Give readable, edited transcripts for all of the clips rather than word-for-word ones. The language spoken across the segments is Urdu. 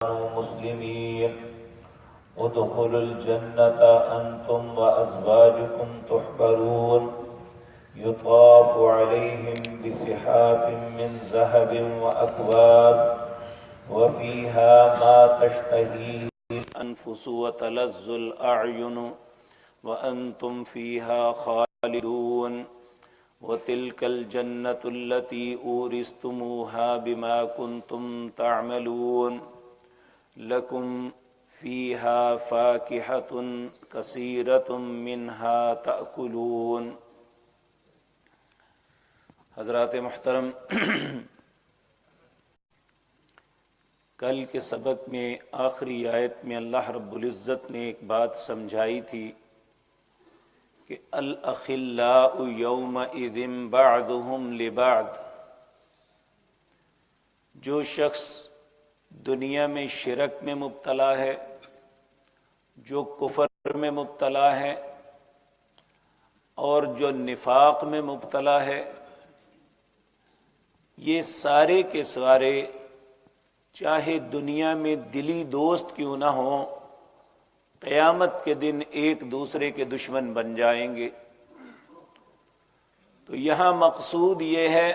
مسلمين ادخلوا الجنة أنتم وأزواجكم تحبرون يطاف عليهم بصحاف من ذهب وأكواب وفيها ما تشتهيه الأنفس وتلذ الأعين وأنتم فيها خالدون وتلك الجنة التي أورثتموها بما كنتم تعملون لكم فيها فاكهة كثيرة منها تأكلون۔ حضرات محترم، کل کے سبق میں آخری آیت میں اللہ رب العزت نے ایک بات سمجھائی تھی کہ الاخلاء یومئذ بعضهم لبعض، جو شخص دنیا میں شرک میں مبتلا ہے، جو کفر میں مبتلا ہے اور جو نفاق میں مبتلا ہے، یہ سارے کے سارے چاہے دنیا میں دلی دوست کیوں نہ ہوں، قیامت کے دن ایک دوسرے کے دشمن بن جائیں گے۔ تو یہاں مقصود یہ ہے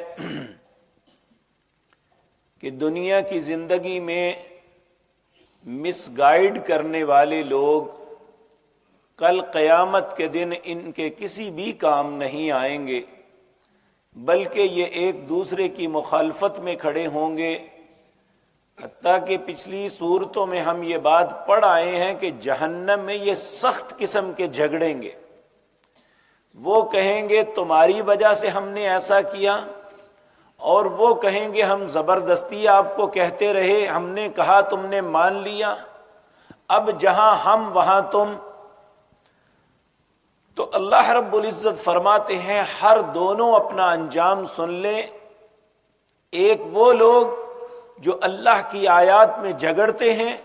کہ دنیا کی زندگی میں مس گائیڈ کرنے والے لوگ کل قیامت کے دن ان کے کسی بھی کام نہیں آئیں گے، بلکہ یہ ایک دوسرے کی مخالفت میں کھڑے ہوں گے۔ حتیٰ کہ پچھلی صورتوں میں ہم یہ بات پڑھ آئے ہیں کہ جہنم میں یہ سخت قسم کے جھگڑیں گے۔ وہ کہیں گے تمہاری وجہ سے ہم نے ایسا کیا، اور وہ کہیں گے ہم زبردستی آپ کو کہتے رہے، ہم نے کہا تم نے مان لیا، اب جہاں ہم وہاں تم۔ تو اللہ رب العزت فرماتے ہیں ہر دونوں اپنا انجام سن لیں۔ ایک وہ لوگ جو اللہ کی آیات میں جھگڑتے ہیں،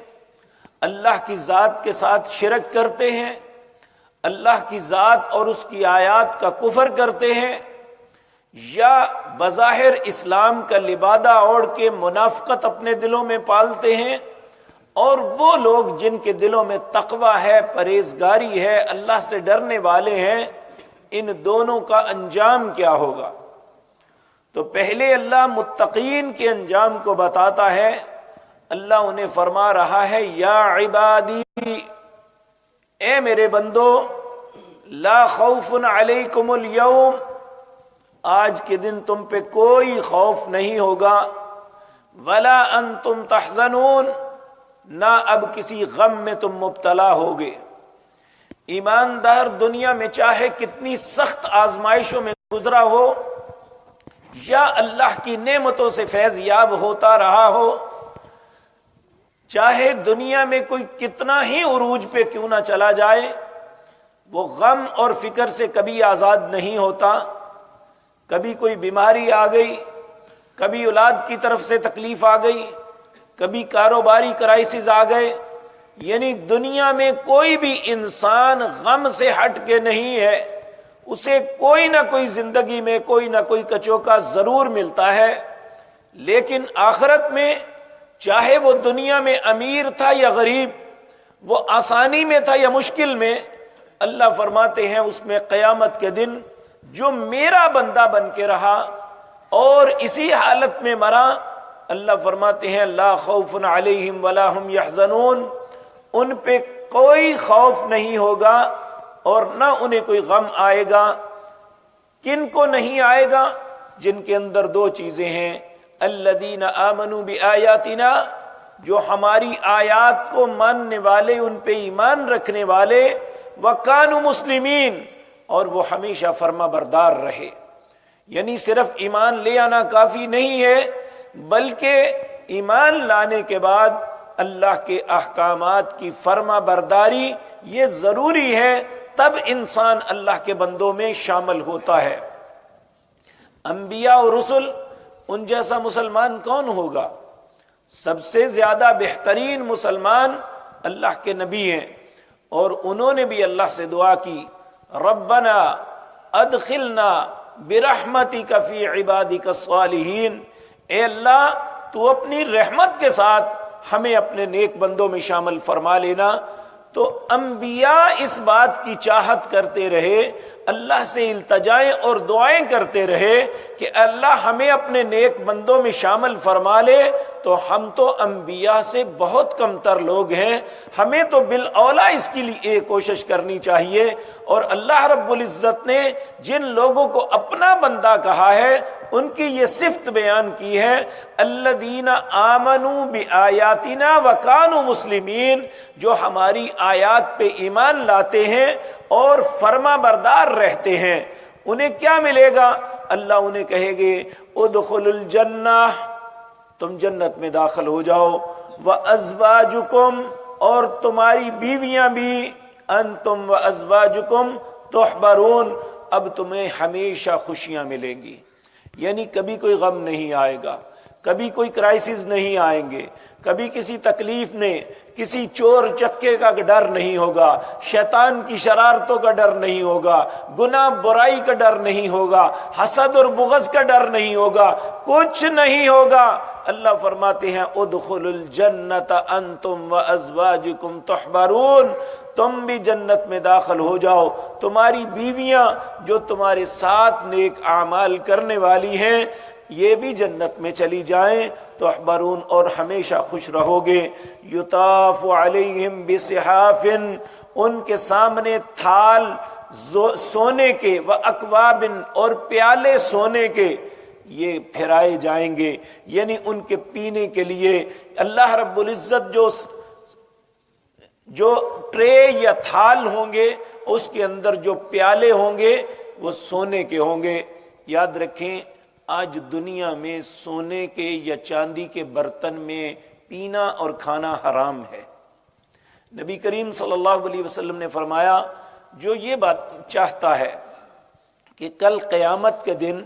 اللہ کی ذات کے ساتھ شرک کرتے ہیں، اللہ کی ذات اور اس کی آیات کا کفر کرتے ہیں، یا بظاہر اسلام کا لبادہ اوڑھ کے منافقت اپنے دلوں میں پالتے ہیں، اور وہ لوگ جن کے دلوں میں تقوی ہے، پرہیزگاری ہے، اللہ سے ڈرنے والے ہیں، ان دونوں کا انجام کیا ہوگا؟ تو پہلے اللہ متقین کے انجام کو بتاتا ہے۔ اللہ انہیں فرما رہا ہے یا عبادی، اے میرے بندو، لا خوف علیکم اليوم، آج کے دن تم پہ کوئی خوف نہیں ہوگا، ولا انتم تحزنون، نہ اب کسی غم میں تم مبتلا ہوگے۔ ایماندار دنیا میں چاہے کتنی سخت آزمائشوں میں گزرا ہو، یا اللہ کی نعمتوں سے فیض یاب ہوتا رہا ہو، چاہے دنیا میں کوئی کتنا ہی عروج پہ کیوں نہ چلا جائے، وہ غم اور فکر سے کبھی آزاد نہیں ہوتا۔ کبھی کوئی بیماری آ گئی، کبھی اولاد کی طرف سے تکلیف آ گئی، کبھی کاروباری کرائسس آ گئے، یعنی دنیا میں کوئی بھی انسان غم سے ہٹ کے نہیں ہے، اسے کوئی نہ کوئی زندگی میں کوئی نہ کوئی کچوکا ضرور ملتا ہے۔ لیکن آخرت میں چاہے وہ دنیا میں امیر تھا یا غریب، وہ آسانی میں تھا یا مشکل میں، اللہ فرماتے ہیں اس میں قیامت کے دن جو میرا بندہ بن کے رہا اور اسی حالت میں مرا، اللہ فرماتے ہیں لا خوف علیہم ولا ہم یحزنون، ان پہ کوئی خوف نہیں ہوگا اور نہ انہیں کوئی غم آئے گا۔ کن کو نہیں آئے گا؟ جن کے اندر دو چیزیں ہیں، الذین آمنوا بآیاتنا، جو ہماری آیات کو ماننے والے، ان پہ ایمان رکھنے والے، وکانوا مسلمین، اور وہ ہمیشہ فرما بردار رہے۔ یعنی صرف ایمان لے آنا کافی نہیں ہے، بلکہ ایمان لانے کے بعد اللہ کے احکامات کی فرما برداری یہ ضروری ہے، تب انسان اللہ کے بندوں میں شامل ہوتا ہے۔ انبیاء اور رسل، ان جیسا مسلمان کون ہوگا؟ سب سے زیادہ بہترین مسلمان اللہ کے نبی ہیں، اور انہوں نے بھی اللہ سے دعا کی ربنا ادخلنا برحمتک فی عبادک الصالحین، اے اللہ تو اپنی رحمت کے ساتھ ہمیں اپنے نیک بندوں میں شامل فرما لینا۔ تو انبیاء اس بات کی چاہت کرتے رہے، اللہ سے التجائیں اور دعائیں کرتے رہے کہ اللہ ہمیں اپنے نیک بندوں میں شامل فرما لے۔ تو ہم تو انبیاء سے بہت کم تر لوگ ہیں، ہمیں تو بالاولیٰ اس کے لیے کوشش کرنی چاہیے۔ اور اللہ رب العزت نے جن لوگوں کو اپنا بندہ کہا ہے ان کی یہ صفت بیان کی ہے، الذین آمنوا بآیاتنا وکانوا مسلمین، جو ہماری آیات پہ ایمان لاتے ہیں اور فرما بردار رہتے ہیں۔ انہیں کیا ملے گا؟ اللہ انہیں کہے گے ادخلوا الجنہ، تم جنت میں داخل ہو جاؤ، وازواجکم، اور تمہاری بیویاں بھی، انتم وازواجکم تحبرون، اب تمہیں ہمیشہ خوشیاں ملیں گی، یعنی کبھی کوئی غم نہیں آئے گا، کبھی کوئی کرائسس نہیں آئیں گے، کبھی کسی تکلیف نے، کسی چور چکے کا ڈر نہیں ہوگا، شیطان کی شرارتوں کا ڈر نہیں ہوگا، گناہ برائی کا ڈر نہیں ہوگا، حسد اور بغض کا ڈر نہیں ہوگا، کچھ نہیں ہوگا۔ اللہ فرماتے ہیں ادخلوا الجنت انتم وازواجکم تحبرون، تم بھی جنت میں داخل ہو جاؤ، تمہاری بیویاں جو تمہارے ساتھ نیک اعمال کرنے والی ہیں یہ بھی جنت میں چلی جائیں، تحبرون، اور ہمیشہ خوش رہو گے۔ یطاف علیہم بصحاف، ان کے سامنے تھال سونے کے، واکواب، اور پیالے سونے کے یہ پھرائے جائیں گے، یعنی ان کے پینے کے لیے اللہ رب العزت جو ٹرے یا تھال ہوں گے اس کے اندر جو پیالے ہوں گے وہ سونے کے ہوں گے۔ یاد رکھیں آج دنیا میں سونے کے یا چاندی کے برتن میں پینا اور کھانا حرام ہے۔ نبی کریم صلی اللہ علیہ وسلم نے فرمایا جو یہ بات چاہتا ہے کہ کل قیامت کے دن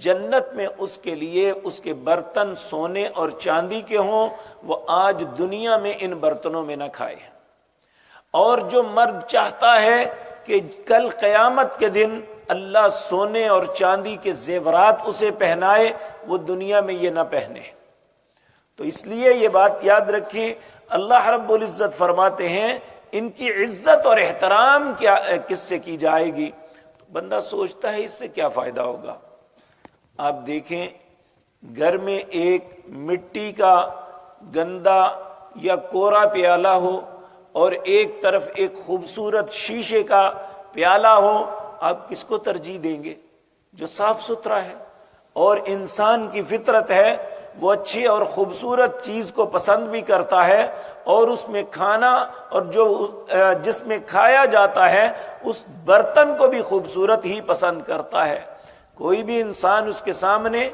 جنت میں اس کے لیے اس کے برتن سونے اور چاندی کے ہوں، وہ آج دنیا میں ان برتنوں میں نہ کھائے۔ اور جو مرد چاہتا ہے کہ کل قیامت کے دن اللہ سونے اور چاندی کے زیورات اسے پہنائے، وہ دنیا میں یہ نہ پہنے۔ تو اس لیے یہ بات یاد رکھیں، اللہ رب العزت فرماتے ہیں ان کی عزت اور احترام کس سے کی جائے گی؟ بندہ سوچتا ہے اس سے کیا فائدہ ہوگا۔ آپ دیکھیں گھر میں ایک مٹی کا گندا یا کورا پیالہ ہو اور ایک طرف ایک خوبصورت شیشے کا پیالہ ہو، آپ کس کو ترجیح دیں گے؟ جو صاف ستھرا ہے۔ اور انسان کی فطرت ہے وہ اچھی اور خوبصورت چیز کو پسند بھی کرتا ہے، اور اس میں کھانا اور جو جس میں کھایا جاتا ہے اس برتن کو بھی خوبصورت ہی پسند کرتا ہے۔ کوئی بھی انسان اس کے سامنے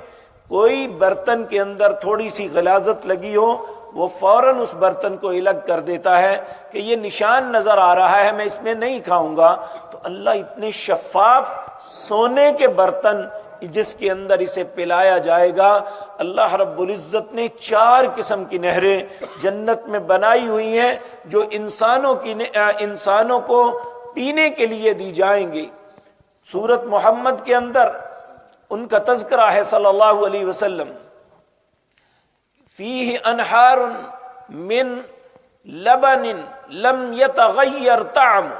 کوئی برتن کے اندر تھوڑی سی غلاظت لگی ہو، وہ فوراً اس برتن کو الگ کر دیتا ہے کہ یہ نشان نظر آ رہا ہے میں اس میں نہیں کھاؤں گا۔ تو اللہ اتنے شفاف سونے کے برتن جس کے اندر اسے پلایا جائے گا، اللہ رب العزت نے 4 قسم کی نہریں جنت میں بنائی ہوئی ہیں جو انسانوں کو پینے کے لیے دی جائیں گی۔ سورت محمد کے اندر ان کا تذکرہ ہے صلی اللہ علیہ وسلم، فیہ انہار من لبن لم یتغیر طعمہ،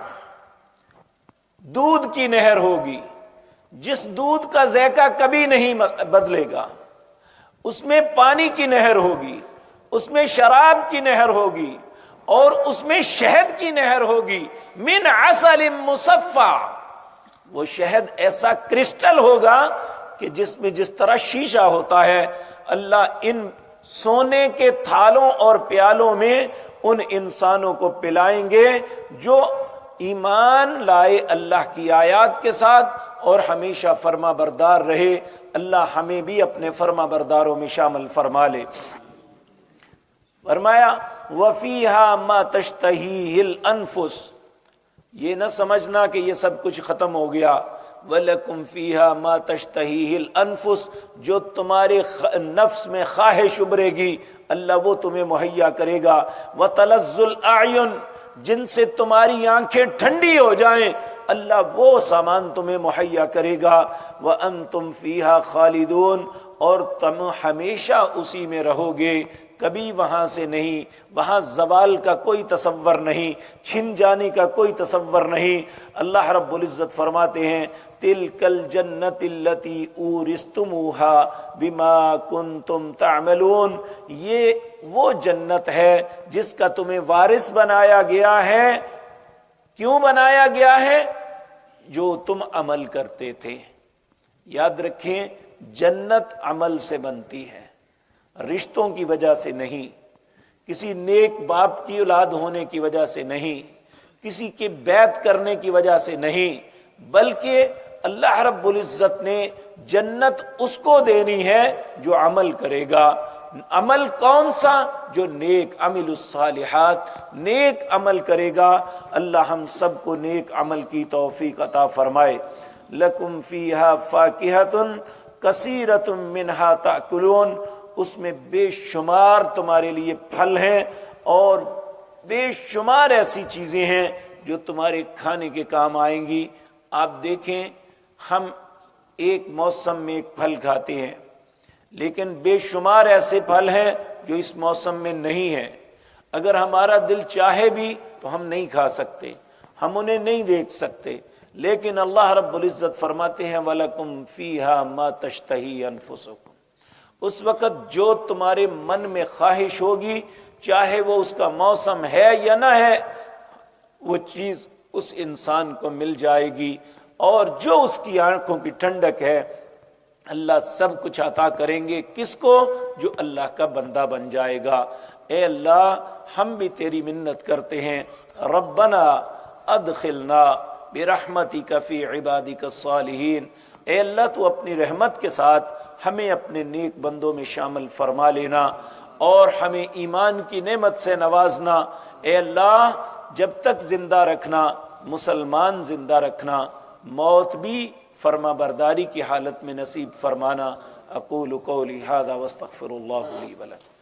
دودھ کی نہر ہوگی جس دودھ کا ذائقہ کبھی نہیں بدلے گا، اس میں پانی کی نہر ہوگی، اس میں شراب کی نہر ہوگی، اور اس میں شہد کی نہر ہوگی، من عسل مصفى، وہ شہد ایسا کرسٹل ہوگا کہ جس میں جس طرح شیشہ ہوتا ہے۔ اللہ ان سونے کے تھالوں اور پیالوں میں ان انسانوں کو پلائیں گے جو ایمان لائے اللہ کی آیات کے ساتھ اور ہمیشہ فرما بردار رہے۔ اللہ ہمیں بھی اپنے فرما برداروں میں شامل فرما لے۔ فرمایا وَفِيهَا مَا تَشْتَهِيهِ الْأَنفُسُ، یہ نہ سمجھنا کہ یہ سب کچھ ختم ہو گیا۔ وَلَكُمْ فِيهَا مَا تَشْتَهِيهِ الْأَنفُسُ، جو تمہارے نفس میں خواہش ابھرے گی اللہ وہ تمہیں مہیا کرے گا۔ وَتَلَذُّ الْأَعْيُنُ، جن سے تمہاری آنکھیں ٹھنڈی ہو جائیں اللہ وہ سامان تمہیں مہیا کرے گا۔ وَأَنْتُمْ فِيهَا خَالِدُونَ، اور تم ہمیشہ اسی میں رہو گے، کبھی وہاں سے نہیں، وہاں زوال کا کوئی تصور نہیں، چھن جانے کا کوئی تصور نہیں۔ اللہ رب العزت فرماتے ہیں تِلْكَ الْجَنَّةِ الَّتِي أُورِثْتُمُوهَا بِمَا كُنْتُمْ تَعْمَلُونَ، یہ وہ جنت ہے جس کا تمہیں وارث بنایا گیا ہے۔ کیوں بنایا گیا ہے؟ جو تم عمل کرتے تھے۔ یاد رکھیں، جنت عمل سے بنتی ہے، رشتوں کی وجہ سے نہیں، کسی نیک باپ کی اولاد ہونے کی وجہ سے نہیں، کسی کے بیعت کرنے کی وجہ سے نہیں، بلکہ اللہ رب العزت نے جنت اس کو دینی ہے جو عمل کرے گا۔ عمل کون سا؟ جو نیک عمل الصالحات، نیک عمل کرے گا۔ اللہ ہم سب کو نیک عمل کی توفیق عطا فرمائے۔ لکم فیہا فاکہۃ کثیرۃ منہا تاکلون، اس میں بے شمار تمہارے لیے پھل ہیں اور بے شمار ایسی چیزیں ہیں جو تمہارے کھانے کے کام آئیں گی۔ آپ دیکھیں، ہم ایک موسم میں ایک پھل کھاتے ہیں، لیکن بے شمار ایسے پھل ہیں جو اس موسم میں نہیں ہیں۔ اگر ہمارا دل چاہے بھی تو ہم نہیں کھا سکتے، ہم انہیں نہیں دیکھ سکتے، لیکن اللہ رب العزت فرماتے ہیں وَلَكُمْ فِيهَا مَا تَشْتَهِي أَنفُسُكُمْ، اس وقت جو تمہارے من میں خواہش ہوگی، چاہے وہ اس کا موسم ہے یا نہ ہے، وہ چیز اس انسان کو مل جائے گی، اور جو اس کی آنکھوں کی ٹھنڈک ہے اللہ سب کچھ عطا کریں گے۔ کس کو؟ جو اللہ کا بندہ بن جائے گا۔ اے اللہ، ہم بھی تیری منت کرتے ہیں، ربنا ادخلنا برحمتک فی عبادک الصالحین، اے اللہ تو اپنی رحمت کے ساتھ ہمیں اپنے نیک بندوں میں شامل فرما لینا اور ہمیں ایمان کی نعمت سے نوازنا۔ اے اللہ، جب تک زندہ رکھنا، مسلمان زندہ رکھنا، موت بھی فرما برداری کی حالت میں نصیب فرمانا۔ اقول قولی ھذا واستغفر اللہ لی ولکم۔